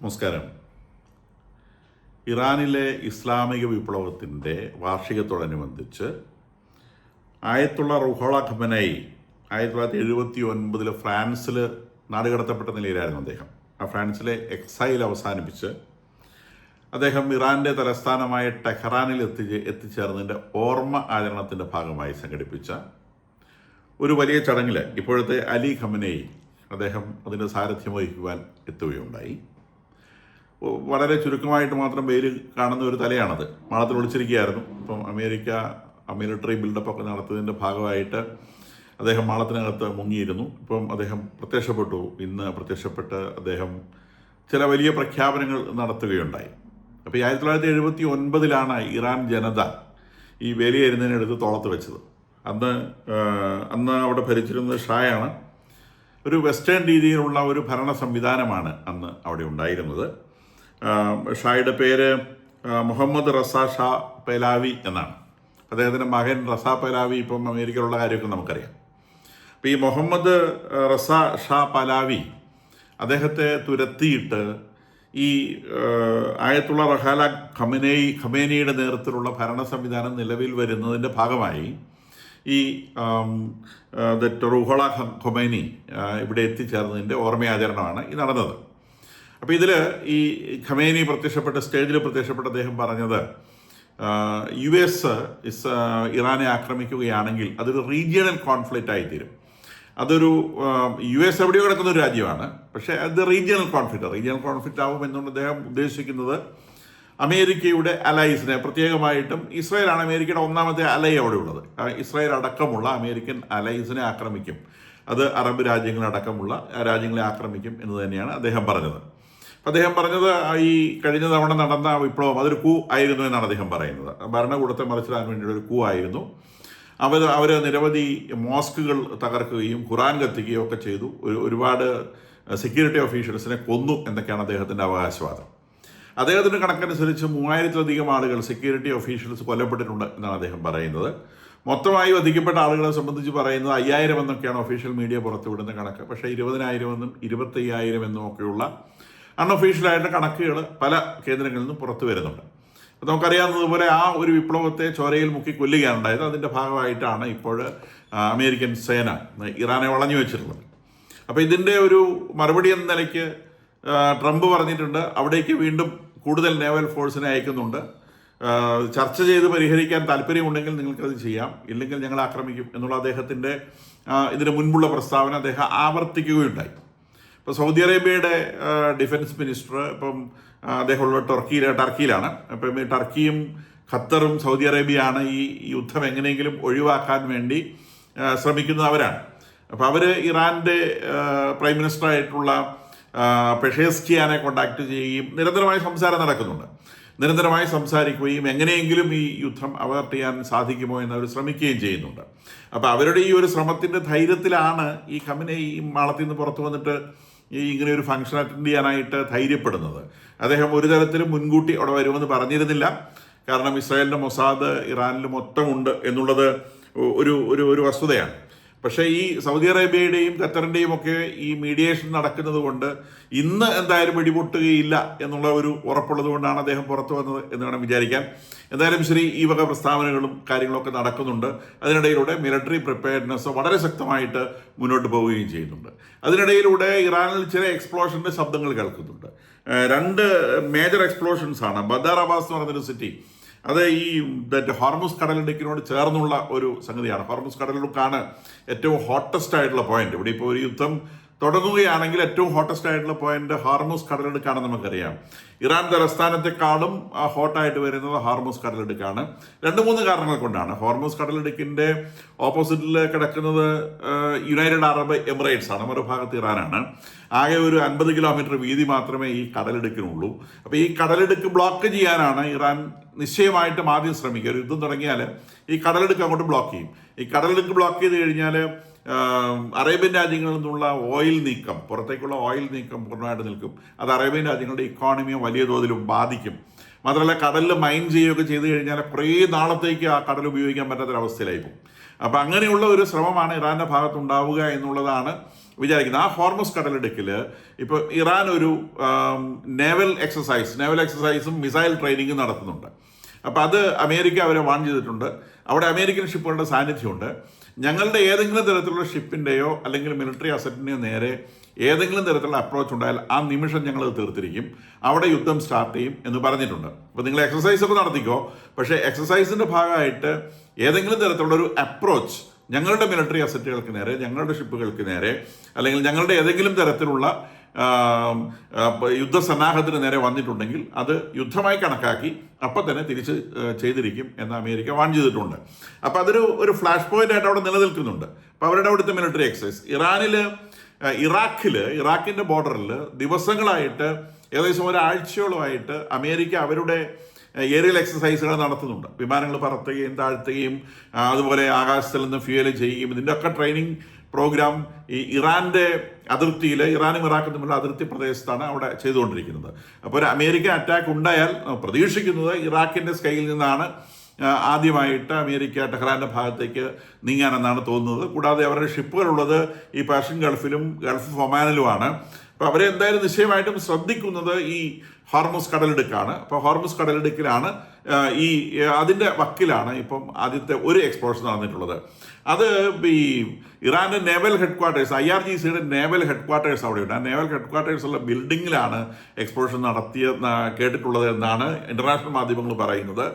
നമസ്കാരം. ഇറാനിലെ ഇസ്ലാമിക വിപ്ലവത്തിൻ്റെ വാർഷികത്തോടനുബന്ധിച്ച് ആയത്തുള്ള റുഹോള ഖമനൈ 1979 ഫ്രാൻസിൽ നാടുകടത്തപ്പെട്ട നിലയിലായിരുന്നു അദ്ദേഹം. ഫ്രാൻസിലെ എക്സൈൽ അവസാനിപ്പിച്ച് അദ്ദേഹം ഇറാൻ്റെ തലസ്ഥാനമായ ടെഹ്റാനിൽ എത്തിച്ചേർന്നതിൻ്റെ ഓർമ്മ ആചരണത്തിൻ്റെ ഭാഗമായി സംഘടിപ്പിച്ച ഒരു വലിയ ചടങ്ങിൽ ഇപ്പോഴത്തെ അലി ഖമനൈ അദ്ദേഹം അതിൻ്റെ സാരഥ്യം വഹിക്കുവാൻ എത്തുകയുണ്ടായി. വളരെ ചുരുക്കമായിട്ട് മാത്രം പേര് കാണുന്ന ഒരു തലയാണത്. മാളത്തിൽ ഒളിച്ചിരിക്കുകയായിരുന്നു. ഇപ്പം അമേരിക്ക മിലിറ്ററി ബിൽഡപ്പൊക്കെ നടത്തിയതിൻ്റെ ഭാഗമായിട്ട് അദ്ദേഹം മാളത്തിനകത്ത് മുങ്ങിയിരുന്നു. ഇപ്പം അദ്ദേഹം പ്രത്യക്ഷപ്പെട്ടു. ഇന്ന് പ്രത്യക്ഷപ്പെട്ട് അദ്ദേഹം ചില വലിയ പ്രഖ്യാപനങ്ങൾ നടത്തുകയുണ്ടായി. അപ്പോൾ 1979 ഇറാൻ ജനത ഈ വേലിയേരുന്നതിനെടുത്ത് തോളത്ത് വെച്ചത്. അന്ന് അവിടെ ഭരിച്ചിരുന്നത് ഷായാണ്. ഒരു വെസ്റ്റേൺ രീതിയിലുള്ള ഒരു ഭരണ സംവിധാനമാണ് അന്ന് അവിടെ ഉണ്ടായിരുന്നത്. ഷായുടെ പേര് മുഹമ്മദ് റസാ ഷാ പെലാവി എന്നാണ്. അദ്ദേഹത്തിൻ്റെ മകൻ റസാ പെലാവി ഇപ്പം അമേരിക്കയിലുള്ള കാര്യമൊക്കെ നമുക്കറിയാം. അപ്പോൾ ഈ മുഹമ്മദ് റസാ ഷാ പലാവി അദ്ദേഹത്തെ തുരത്തിയിട്ട് ഈ ആയത്തുള്ള റഹാല ഖമേനിയുടെ നേതൃത്വത്തിലുള്ള ഭരണ സംവിധാനം നിലവിൽ വരുന്നതിൻ്റെ ഭാഗമായി ഈ റുഹോള ഖമേനി ഇവിടെ എത്തിച്ചേർന്നതിൻ്റെ ഓർമ്മയാചരണമാണ് ഈ നടന്നത്. അപ്പോൾ ഇതിൽ ഈ ഖമേനി സ്റ്റേജിൽ പ്രത്യക്ഷപ്പെട്ട് അദ്ദേഹം പറഞ്ഞത് US ഇറാനെ ആക്രമിക്കുകയാണെങ്കിൽ അതൊരു റീജിയണൽ കോൺഫ്ലിക്റ്റ് ആയിത്തീരും. അതൊരു US എവിടെയോ കിടക്കുന്ന ഒരു രാജ്യമാണ്, പക്ഷേ അത് റീജിയണൽ കോൺഫ്ലിക്റ്റ് ആവും എന്നുകൊണ്ട് അദ്ദേഹം ഉദ്ദേശിക്കുന്നത് അമേരിക്കയുടെ അലൈസിനെ, പ്രത്യേകമായിട്ടും ഇസ്രായേലാണ് അമേരിക്കയുടെ ഒന്നാമത്തെ അലൈ അവിടെ ഉള്ളത്. ഇസ്രായേൽ അടക്കമുള്ള അമേരിക്കൻ അലൈസിനെ ആക്രമിക്കും. അത് അറബ് രാജ്യങ്ങളടക്കമുള്ള രാജ്യങ്ങളെ ആക്രമിക്കും എന്ന് തന്നെയാണ് അദ്ദേഹം പറഞ്ഞത്. അദ്ദേഹം പറഞ്ഞത് ഈ കഴിഞ്ഞ തവണ നടന്ന വിപ്ലവം അതൊരു കൂ ആയിരുന്നു എന്നാണ് അദ്ദേഹം പറയുന്നത്. ഭരണകൂടത്തെ മറിച്ചിടാൻ വേണ്ടിയുള്ള ഒരു കൂ ആയിരുന്നു. അവർ നിരവധി മോസ്കുകൾ തകർക്കുകയും ഖുറാൻ കത്തിക്കുകയും ഒക്കെ ചെയ്തു. ഒരുപാട് സെക്യൂരിറ്റി ഓഫീഷ്യൽസിനെ കൊന്നു എന്നൊക്കെയാണ് അദ്ദേഹത്തിൻ്റെ അവകാശവാദം. അദ്ദേഹത്തിൻ്റെ കണക്കനുസരിച്ച് 3000-ലധികം ആളുകൾ സെക്യൂരിറ്റി ഓഫീഷ്യൽസ് കൊല്ലപ്പെട്ടിട്ടുണ്ട് എന്നാണ് അദ്ദേഹം പറയുന്നത്. മൊത്തമായി വധിക്കപ്പെട്ട ആളുകളെ സംബന്ധിച്ച് പറയുന്നത് 5000 എന്നൊക്കെയാണ് ഒഫീഷ്യൽ മീഡിയ പുറത്തുവിടുന്ന കണക്ക്. പക്ഷേ 20,000 എന്നും 25,000 എന്നും ഒക്കെയുള്ള അൺഒഫീഷ്യലായിട്ട് കണക്കുകൾ പല കേന്ദ്രങ്ങളിൽ നിന്നും പുറത്തു വരുന്നുണ്ട്. അപ്പോൾ നമുക്കറിയാവുന്നതുപോലെ ആ ഒരു വിപ്ലവത്തെ ചോരയിൽ മുക്കി കൊല്ലുകയാണ് ഉണ്ടായത്. അതിൻ്റെ ഭാഗമായിട്ടാണ് ഇപ്പോൾ അമേരിക്കൻ സേന ഇറാനെ വളഞ്ഞു വെച്ചിട്ടുള്ളത്. അപ്പോൾ ഇതിൻ്റെ ഒരു മറുപടി എന്ന നിലയ്ക്ക് ട്രംപ് പറഞ്ഞിട്ടുണ്ട്, അവിടേക്ക് വീണ്ടും കൂടുതൽ നേവൽ ഫോഴ്സിനെ അയക്കുന്നുണ്ട്. ചർച്ച ചെയ്ത് പരിഹരിക്കാൻ താല്പര്യമുണ്ടെങ്കിൽ നിങ്ങൾക്കത് ചെയ്യാം, ഇല്ലെങ്കിൽ ഞങ്ങൾ ആക്രമിക്കും എന്നുള്ള അദ്ദേഹത്തിൻ്റെ ഇതിന് മുൻപുള്ള പ്രസ്താവന അദ്ദേഹം ആവർത്തിക്കുകയുണ്ടായി. ഇപ്പോൾ സൗദി അറേബ്യയുടെ ഡിഫൻസ് മിനിസ്റ്റർ ഇപ്പം അദ്ദേഹമുള്ള ടർക്കിയിലാണ്. അപ്പം ടർക്കിയും ഖത്തറും സൗദി അറേബ്യയാണ് ഈ യുദ്ധം എങ്ങനെയെങ്കിലും ഒഴിവാക്കാൻ വേണ്ടി ശ്രമിക്കുന്നവരാണ്. അപ്പോൾ അവർ ഇറാൻ്റെ പ്രൈം മിനിസ്റ്ററായിട്ടുള്ള പെഷേസ്കിയാനെ കോണ്ടാക്ട് ചെയ്യുകയും നിരന്തരമായ സംസാരം നടക്കുന്നുണ്ട്. നിരന്തരമായി സംസാരിക്കുകയും എങ്ങനെയെങ്കിലും ഈ യുദ്ധം അവേർട്ട് ചെയ്യാൻ സാധിക്കുമോ എന്ന് അവർ ശ്രമിക്കുകയും ചെയ്യുന്നുണ്ട്. അപ്പോൾ അവരുടെ ഈ ഒരു ശ്രമത്തിൻ്റെ ധൈര്യത്തിലാണ് ഈ ഖമേനി ഈ മാളത്തിൽ നിന്ന് പുറത്തു വന്നിട്ട് ഇങ്ങനെ ഒരു ഫംഗ്ഷൻ അറ്റൻഡ് ചെയ്യാനായിട്ട് ധൈര്യപ്പെടുന്നത്. അദ്ദേഹം ഒരു തരത്തിലും മുൻകൂട്ടി അവിടെ വരുമെന്ന് പറഞ്ഞിരുന്നില്ല. കാരണം ഇസ്രായേലിൻ്റെ മൊസാദ് ഇറാനിൽ മൊത്തമുണ്ട് എന്നുള്ളത് ഒരു വസ്തുതയാണ്. പക്ഷേ ഈ സൗദി അറേബ്യയുടെയും ഖത്തറിൻ്റെയും ഒക്കെ ഈ മീഡിയേഷൻ നടക്കുന്നത് കൊണ്ട് ഇന്ന് എന്തായാലും വെടിപൊട്ടുകയില്ല എന്നുള്ള ഒരു ഉറപ്പുള്ളത് കൊണ്ടാണ് അദ്ദേഹം പുറത്തു വന്നത് എന്ന് വേണം വിചാരിക്കാൻ. എന്തായാലും ശരി, ഈ വക പ്രസ്താവനകളും കാര്യങ്ങളൊക്കെ നടക്കുന്നുണ്ട്. അതിനിടയിലൂടെ മിലിറ്ററി പ്രിപ്പയർനെസ് വളരെ ശക്തമായിട്ട് മുന്നോട്ട് പോവുകയും ചെയ്യുന്നുണ്ട്. അതിനിടയിലൂടെ ഇറാനിൽ ചില എക്സ്പ്ലോഷൻ്റെ ശബ്ദങ്ങൾ കേൾക്കുന്നുണ്ട്. 2 മേജർ എക്സ്പ്ലോഷൻസാണ്. ബദാർ അബ്ബാസ് എന്ന് പറഞ്ഞൊരു സിറ്റി, അത് ഈ ഹോർമുസ് കടലിടുക്കിനോട് ചേർന്നുള്ള ഒരു സംഗതിയാണ്. ഹോർമുസ് കടലിടുക്കാണ് ഏറ്റവും ഹോട്ടസ്റ്റ് ആയിട്ടുള്ള പോയിന്റ്. ഇവിടെ ഇപ്പോൾ ഒരു യുദ്ധം തുടങ്ങുകയാണെങ്കിൽ ഏറ്റവും ഹോട്ടസ്റ്റ് ആയിട്ടുള്ള പോയിന്റ് ഹോർമുസ് കടലിടുക്കാണെന്ന് നമുക്കറിയാം. ഇറാൻ തലസ്ഥാനത്തെക്കാളും ഹോട്ടായിട്ട് വരുന്നത് ഹോർമുസ് കടലിടുക്കാണ്. 2-3 കാരണങ്ങൾ കൊണ്ടാണ്. ഹോർമുസ് കടലിടുക്കിൻ്റെ ഓപ്പോസിറ്റിൽ കിടക്കുന്നത് യുണൈറ്റഡ് അറബ് എമിറേറ്റ്സ് ആണ്, മറുഭാഗത്ത് ഇറാനാണ്. ആകെ ഒരു 50 കിലോമീറ്റർ വീതി മാത്രമേ ഈ കടലിടുക്കിനുള്ളൂ. അപ്പോൾ ഈ കടലിടുക്ക് ബ്ലോക്ക് ചെയ്യാനാണ് ഇറാൻ നിശ്ചയമായിട്ടും ആദ്യം ശ്രമിക്കുക. ഒരു യുദ്ധം തുടങ്ങിയാൽ ഈ കടലിടുക്ക് അങ്ങോട്ട് ബ്ലോക്ക് ചെയ്യും. ഈ കടലിടുക്ക് ബ്ലോക്ക് ചെയ്ത് കഴിഞ്ഞാൽ അറേബ്യൻ രാജ്യങ്ങളിൽ നിന്നുള്ള ഓയിൽ നീക്കം, പുറത്തേക്കുള്ള ഓയിൽ നീക്കം പൂർണ്ണമായിട്ട് നിൽക്കും. അത് അറേബ്യൻ രാജ്യങ്ങളുടെ ഇക്കോണമിയെ വലിയ തോതിലും ബാധിക്കും. മാത്രമല്ല കടലിൽ മൈൻ ചെയ്യുകയൊക്കെ ചെയ്തു കഴിഞ്ഞാൽ കുറേ നാളത്തേക്ക് ആ കടൽ ഉപയോഗിക്കാൻ പറ്റാത്തൊരവസ്ഥയിലായി പോകും. അപ്പം അങ്ങനെയുള്ള ഒരു ശ്രമമാണ് ഇറാൻ്റെ ഭാഗത്തുണ്ടാവുക എന്നുള്ളതാണ് വിചാരിക്കുന്നത്. ആ ഹോർമസ് കടലിടുക്കിൽ ഇപ്പോൾ ഇറാൻ ഒരു നേവൽ എക്സസൈസും മിസൈൽ ട്രെയിനിങ്ങും നടത്തുന്നുണ്ട്. അപ്പോൾ അത് അമേരിക്ക അവരെ വാൺ ചെയ്തിട്ടുണ്ട്. അവിടെ അമേരിക്കൻ ഷിപ്പുകളുടെ സാന്നിധ്യമുണ്ട്. ഞങ്ങളുടെ ഏതെങ്കിലും തരത്തിലുള്ള ഷിപ്പിൻ്റെയോ അല്ലെങ്കിൽ മിലിറ്ററി അസറ്റിൻ്റെയോ നേരെ ഏതെങ്കിലും തരത്തിലുള്ള അപ്രോച്ച് ഉണ്ടായാൽ ആ നിമിഷം ഞങ്ങളത് തീർത്തിരിക്കും, അവിടെ യുദ്ധം സ്റ്റാർട്ട് ചെയ്യും എന്ന് പറഞ്ഞിട്ടുണ്ട്. അപ്പോൾ നിങ്ങൾ എക്സസൈസൊക്കെ നടത്തിക്കോ, പക്ഷേ എക്സസൈസിൻ്റെ ഭാഗമായിട്ട് ഏതെങ്കിലും തരത്തിലുള്ള ഒരു അപ്രോച്ച് ഞങ്ങളുടെ മിലിറ്ററി അസറ്റുകൾക്ക് നേരെ, ഞങ്ങളുടെ ഷിപ്പുകൾക്ക് നേരെ, അല്ലെങ്കിൽ ഞങ്ങളുടെ ഏതെങ്കിലും തരത്തിലുള്ള യുദ്ധസന്നാഹത്തിന് നേരെ വന്നിട്ടുണ്ടെങ്കിൽ അത് യുദ്ധമായി കണക്കാക്കി അപ്പം തന്നെ തിരിച്ച് ചെയ്തിരിക്കും എന്ന് അമേരിക്ക വാൺ ചെയ്തിട്ടുണ്ട്. അപ്പോൾ അതൊരു ഫ്ലാഷ് പോയിന്റ് ആയിട്ട് അവിടെ നിലനിൽക്കുന്നുണ്ട്. അപ്പോൾ അവരുടെ അവിടുത്തെ മിലിറ്ററി എക്സസൈസ് ഇറാഖിൻ്റെ ബോർഡറിൽ ദിവസങ്ങളായിട്ട് ഏകദേശം ഒരാഴ്ചയോളമായിട്ട് അമേരിക്ക അവരുടെ ഏരിയൽ എക്സസൈസുകൾ നടത്തുന്നുണ്ട്. വിമാനങ്ങൾ പറത്തുകയും താഴ്ത്തുകയും അതുപോലെ ആകാശത്തിൽ നിന്ന് ഫ്യൂവൽ ചെയ്യുകയും ഇതിൻ്റെ ഒക്കെ ട്രെയിനിങ് പ്രോഗ്രാം ഈ ഇറാൻ്റെ അതിർത്തിയിൽ, ഇറാനും ഇറാഖും തമ്മിലുള്ള അതിർത്തി പ്രദേശത്താണ് അവിടെ ചെയ്തുകൊണ്ടിരിക്കുന്നത്. അപ്പോൾ ഒരു അമേരിക്കൻ അറ്റാക്ക് ഉണ്ടായാൽ പ്രതീക്ഷിക്കുന്നത് ഇറാഖിൻ്റെ സ്കൈയിൽ നിന്നാണ് ആദ്യമായിട്ട് അമേരിക്ക ടെഹ്റാൻ്റെ ഭാഗത്തേക്ക് നീങ്ങാനെന്നാണ് തോന്നുന്നത്. കൂടാതെ അവരുടെ ഷിപ്പുകളുള്ളത് ഈ പേർഷ്യൻ ഗൾഫിലും ഗൾഫ് ഓഫ് ഒമാനിലുമാണ്. അപ്പോൾ അവരെ എന്തായാലും നിശ്ചയമായിട്ടും ശ്രദ്ധിക്കുന്നത് ഈ ഹോർമുസ് കടലിടുക്കാണ്. അപ്പോൾ ഹോർമുസ് കടലിടുക്കിലാണ് അതിൻ്റെ വക്കിലാണ് ഇപ്പം ആദ്യത്തെ ഒരു എക്സ്പ്ലോഷൻ നടന്നിട്ടുള്ളത്. അത് ഈ ഇറാൻ്റെ നേവൽ ഹെഡ്ക്വാർട്ടേഴ്സ്, IRGCയുടെ നേവൽ ഹെഡ്ക്വാർട്ടേഴ്സ് അവിടെയുണ്ട്. ആ നേവൽ ഹെഡ്ക്വാർട്ടേഴ്സ് ഉള്ള ബിൽഡിങ്ങിലാണ് എക്സ്പ്ലോഷൻ കേട്ടിട്ടുള്ളത് എന്നാണ് ഇന്റർനാഷണൽ മാധ്യമങ്ങൾ പറയുന്നത്.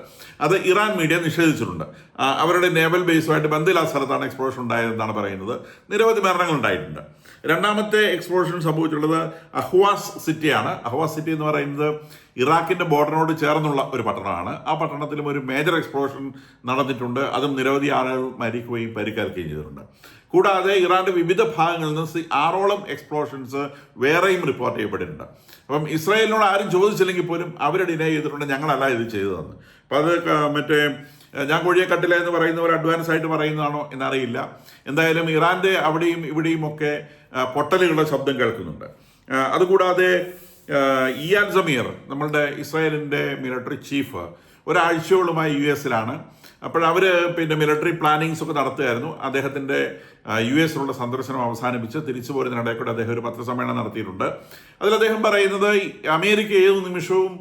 അത് ഇറാൻ മീഡിയ നിഷേധിച്ചിട്ടുണ്ട്. അവരുടെ നേവൽ ബേസുമായിട്ട് ബന്ധമില്ലാത്ത സ്ഥലത്താണ് എക്സ്പ്ലോഷൻ ഉണ്ടായതെന്നാണ് പറയുന്നത്. നിരവധി മരണങ്ങൾ ഉണ്ടായിട്ടുണ്ട്. രണ്ടാമത്തെ എക്സ്പ്ലോഷൻ സംഭവിച്ചിട്ടുള്ളത് അഹ്വാസ് സിറ്റിയാണ്. അഹ്വാസ് സിറ്റി എന്ന് പറയുന്നത് ഇറാഖിൻ്റെ ബോർഡറിനോട് ചേർന്നുള്ള ഒരു പട്ടണമാണ്. ആ പട്ടണത്തിലും ഒരു മേജർ എക്സ്പ്ലോഷൻ നടന്നിട്ടുണ്ട്. അതും നിരവധി ആളുകൾ മരിക്കുകയും പരിക്കേൽക്കുകയും ചെയ്തിട്ടുണ്ട്. കൂടാതെ ഇറാന്റെ വിവിധ ഭാഗങ്ങളിൽ നിന്ന് 6ഓളം എക്സ്പ്ലോഷൻസ് വേറെയും റിപ്പോർട്ട് ചെയ്യപ്പെട്ടിട്ടുണ്ട്. അപ്പം ഇസ്രായേലിനോട് ആരും ചോദിച്ചില്ലെങ്കിൽ പോലും അവർ ഡിനൈ ചെയ്തിട്ടുണ്ട്, ഞങ്ങളല്ല ഇത് ചെയ്തതെന്ന്. അപ്പം അത് ഞാൻ കോഴിയെ കട്ടില്ല എന്ന് പറയുന്നവർ അഡ്വാൻസ് ആയിട്ട് പറയുന്നതാണോ എന്നറിയില്ല. എന്തായാലും ഇറാന്റെ അവിടെയും ഇവിടെയും ഒക്കെ പൊട്ടലുകളുടെ ശബ്ദം കേൾക്കുന്നുണ്ട്. അതുകൂടാതെ ഇയാൻ സമീർ, നമ്മളുടെ ഇസ്രായേലിൻ്റെ മിലിറ്ററി ചീഫ്, ഒരാഴ്ചയോളമായി US-ലാണ്. അപ്പോഴവർ മിലിറ്ററി പ്ലാനിങ്സ് ഒക്കെ നടത്തുകയായിരുന്നു. അദ്ദേഹത്തിൻ്റെ US-ലുള്ള സന്ദർശനം അവസാനിപ്പിച്ച് തിരിച്ചു പോരുന്നതിനിടയിൽ അദ്ദേഹം ഒരു പത്രസമ്മേളനം നടത്തിയിട്ടുണ്ട്. അതിൽ അദ്ദേഹം പറയുന്നത് അമേരിക്ക ഏത് നിമിഷവും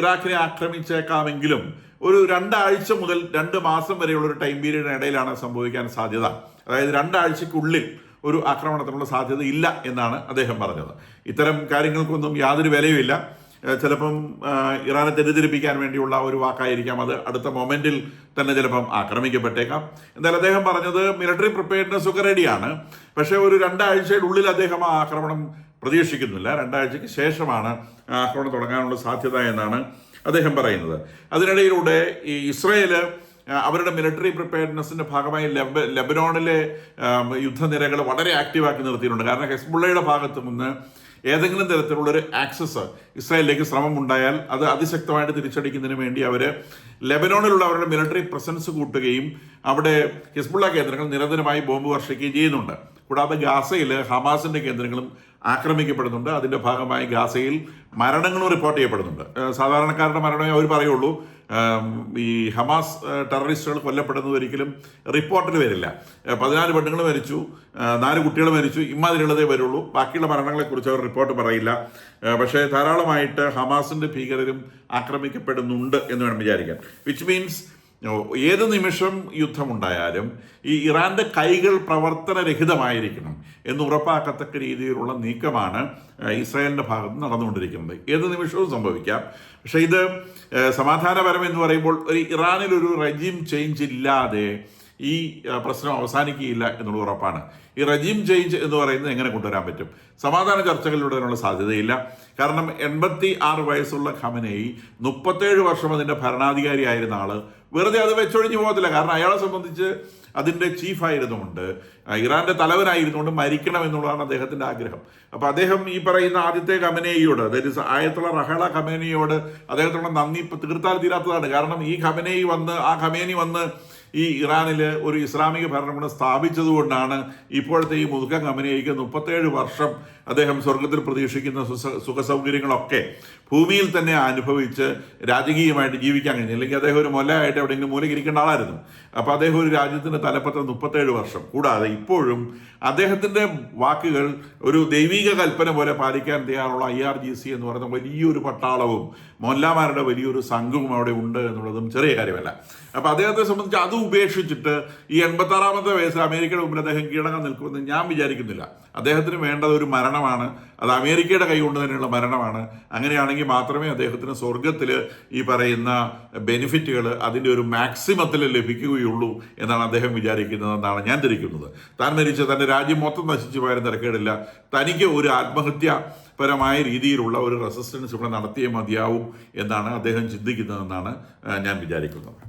ഇറാഖിനെ ആക്രമിച്ചേക്കാമെങ്കിലും ഒരു 2 ആഴ്ച മുതൽ 2 മാസം വരെയുള്ള ഒരു ടൈം പീരീഡിനിടയിലാണ് സംഭവിക്കാൻ സാധ്യത. അതായത് 2 ആഴ്ചയ്ക്കുള്ളിൽ ഒരു ആക്രമണത്തിനുള്ള സാധ്യത ഇല്ല എന്നാണ് അദ്ദേഹം പറഞ്ഞത്. ഇത്തരം കാര്യങ്ങൾക്കൊന്നും യാതൊരു വിലയുമില്ല. ചിലപ്പം ഇറാനെ തെറ്റിദ്ധരിപ്പിക്കാൻ വേണ്ടിയുള്ള ഒരു വാക്കായിരിക്കാം അത്. അടുത്ത മൊമെന്റിൽ തന്നെ ചിലപ്പം ആക്രമിക്കപ്പെട്ടേക്കാം. എന്തായാലും അദ്ദേഹം പറഞ്ഞത് മിലിറ്ററി പ്രിപ്പയർഡ്നെസ് ഒക്കെ റെഡിയാണ്. പക്ഷേ ഒരു 2 ആഴ്ചയുടെ ഉള്ളിൽ അദ്ദേഹം ആ ആക്രമണം പ്രതീക്ഷിക്കുന്നില്ല. 2 ആഴ്ചയ്ക്ക് ശേഷമാണ് ആക്രമണം തുടങ്ങാനുള്ള സാധ്യത എന്നാണ് അദ്ദേഹം പറയുന്നത്. അതിനിടയിലൂടെ ഈ ഇസ്രായേൽ അവരുടെ മിലിറ്ററി പ്രിപ്പയർഡ്നെസ്സിൻ്റെ ഭാഗമായി ലെബനോണിലെ യുദ്ധനിരകൾ വളരെ ആക്റ്റീവാക്കി നിർത്തിയിട്ടുണ്ട്. കാരണം ഹെസ്ബുള്ളയുടെ ഭാഗത്തു നിന്ന് ഏതെങ്കിലും തരത്തിലുള്ളൊരു ആക്സസ് ഇസ്രായേലിലേക്ക് ശ്രമം ഉണ്ടായാൽ അത് അതിശക്തമായിട്ട് തിരിച്ചടിക്കുന്നതിന് വേണ്ടി അവർ ലെബനോണിലുള്ള അവരുടെ മിലിറ്ററി പ്രസൻസ് കൂട്ടുകയും അവിടെ ഹിസ്ബുള്ള കേന്ദ്രങ്ങൾ നിരന്തരമായി ബോംബ് വർഷിക്കുകയും ചെയ്യുന്നുണ്ട്. കൂടാതെ ഗാസയിൽ ഹമാസിൻ്റെ കേന്ദ്രങ്ങളും ആക്രമിക്കപ്പെടുന്നുണ്ട്. അതിൻ്റെ ഭാഗമായി ഗാസയിൽ മരണങ്ങളും റിപ്പോർട്ട് ചെയ്യപ്പെടുന്നുണ്ട്. സാധാരണക്കാരുടെ മരണമേ അവർ പറയുള്ളൂ. ഈ ഹമാസ് ടെററിസ്റ്റുകൾ കൊല്ലപ്പെടുന്നത് ഒരിക്കലും റിപ്പോർട്ടിൽ വരില്ല. 14 പെണ്ണുങ്ങൾ മരിച്ചു, 4 കുട്ടികൾ മരിച്ചു, ഇമാതിരിയുള്ളതേ വരുള്ളൂ. ബാക്കിയുള്ള മരണങ്ങളെക്കുറിച്ച് അവർ റിപ്പോർട്ട് പറയില്ല. പക്ഷേ ധാരാളമായിട്ട് ഹമാസിൻ്റെ ഭീകരരും ആക്രമിക്കപ്പെടുന്നുണ്ട് എന്ന് വേണം വിചാരിക്കാൻ. വിച്ച് മീൻസ് ഏത് നിമിഷം യുദ്ധമുണ്ടായാലും ഈ ഇറാന്റെ കൈകൾ പ്രവർത്തനരഹിതമായിരിക്കണം എന്ന് ഉറപ്പാക്കത്തക്ക രീതിയിലുള്ള നീക്കമാണ് ഇസ്രായേലിൻ്റെ ഭാഗത്ത് നടന്നുകൊണ്ടിരിക്കുന്നത്. ഏത് നിമിഷവും സംഭവിക്കാം. പക്ഷേ ഇത് സമാധാനപരം എന്ന് പറയുമ്പോൾ ഇറാനിലൊരു റെജീം ചേഞ്ച് ഇല്ലാതെ ഈ പ്രശ്നം അവസാനിക്കുകയില്ല എന്നുള്ള ഉറപ്പാണ്. ഈ റെജീം ചേഞ്ച് എന്ന് പറയുന്നത് എങ്ങനെ കൊണ്ടുവരാൻ പറ്റും? സമാധാന ചർച്ചകളിലൂടെ അതിനുള്ള സാധ്യതയില്ല. കാരണം 86 വയസ്സുള്ള ഖമനേയി 37 വർഷം അതിൻ്റെ ഭരണാധികാരിയായിരുന്ന ആള് വെറുതെ അത് വെച്ചൊഴിഞ്ഞു പോകത്തില്ല. കാരണം അയാളെ സംബന്ധിച്ച് അതിൻ്റെ ചീഫായിരുന്നുകൊണ്ട്, ഇറാന്റെ തലവനായിരുന്നുകൊണ്ട് മരിക്കണം എന്നുള്ളതാണ് അദ്ദേഹത്തിൻ്റെ ആഗ്രഹം. അപ്പോൾ അദ്ദേഹം ഈ പറയുന്ന ആദ്യത്തെ ഖമനേയിയോട്, അതായത് ആയത്തുള്ള റഹള ഖമേനിയോട് അദ്ദേഹത്തിനുള്ള നന്ദി തീർത്താൽ തീരാത്തതാണ്. കാരണം ഈ ഖമേനി വന്ന് ഈ ഇറാനിൽ ഒരു ഇസ്ലാമിക ഭരണകൂടം സ്ഥാപിച്ചതുകൊണ്ടാണ് ഇപ്പോഴത്തെ ഈ മുതുക്കൻ ഖമനേയിക്ക് 37 വർഷം അദ്ദേഹം സ്വർഗത്തിൽ പ്രതീക്ഷിക്കുന്ന സുഖസൗകര്യങ്ങളൊക്കെ ഭൂമിയിൽ തന്നെ അനുഭവിച്ച് രാജകീയമായിട്ട് ജീവിക്കാൻ കഴിഞ്ഞു. അല്ലെങ്കിൽ അദ്ദേഹം ഒരു മൊല്ലയായിട്ട് എവിടെയെങ്കിലും മൂലകിരിക്കേണ്ട ആളായിരുന്നു. അപ്പോൾ അദ്ദേഹം ഒരു രാജ്യത്തിൻ്റെ തലപ്പത്ത് 37 വർഷം. കൂടാതെ ഇപ്പോഴും അദ്ദേഹത്തിൻ്റെ വാക്കുകൾ ഒരു ദൈവിക കൽപ്പന പോലെ പാലിക്കാൻ തയ്യാറുള്ള IRGC എന്ന് പറയുന്ന വലിയൊരു പട്ടാളവും മൊല്ലാമാരുടെ വലിയൊരു സംഘവും അവിടെ ഉണ്ട് എന്നുള്ളതും ചെറിയ കാര്യമല്ല. അപ്പോൾ അദ്ദേഹത്തെ സംബന്ധിച്ച് അത് ഉപേക്ഷിച്ചിട്ട് ഈ 86-ാമത്തെ വയസ്സിൽ അമേരിക്കയുടെ മുമ്പിൽ അദ്ദേഹം കീഴടങ്ങാൻ നിൽക്കുമെന്ന് ഞാൻ വിചാരിക്കുന്നില്ല. അദ്ദേഹത്തിന് വേണ്ടത് ഒരു മരണമാണ്. അത് അമേരിക്കയുടെ കൈ കൊണ്ട് തന്നെയുള്ള മരണമാണ്. അങ്ങനെയാണെങ്കിൽ മാത്രമേ അദ്ദേഹത്തിന് സ്വർഗത്തിൽ ഈ പറയുന്ന ബെനിഫിറ്റുകൾ അതിൻ്റെ ഒരു മാക്സിമത്തിൽ ലഭിക്കുകയുള്ളൂ എന്നാണ് അദ്ദേഹം വിചാരിക്കുന്നതെന്നാണ് ഞാൻ ധരിക്കുന്നത്. താൻ മരിച്ച തൻ്റെ രാജ്യം മൊത്തം നശിച്ചു പോയാലും തിരക്കേടില്ല, തനിക്ക് ഒരു ആത്മഹത്യാപരമായ രീതിയിലുള്ള ഒരു റെസിസ്റ്റൻസ് ഇവിടെ നടത്തിയേ മതിയാവും എന്നാണ് അദ്ദേഹം ചിന്തിക്കുന്നതെന്നാണ് ഞാൻ വിചാരിക്കുന്നത്.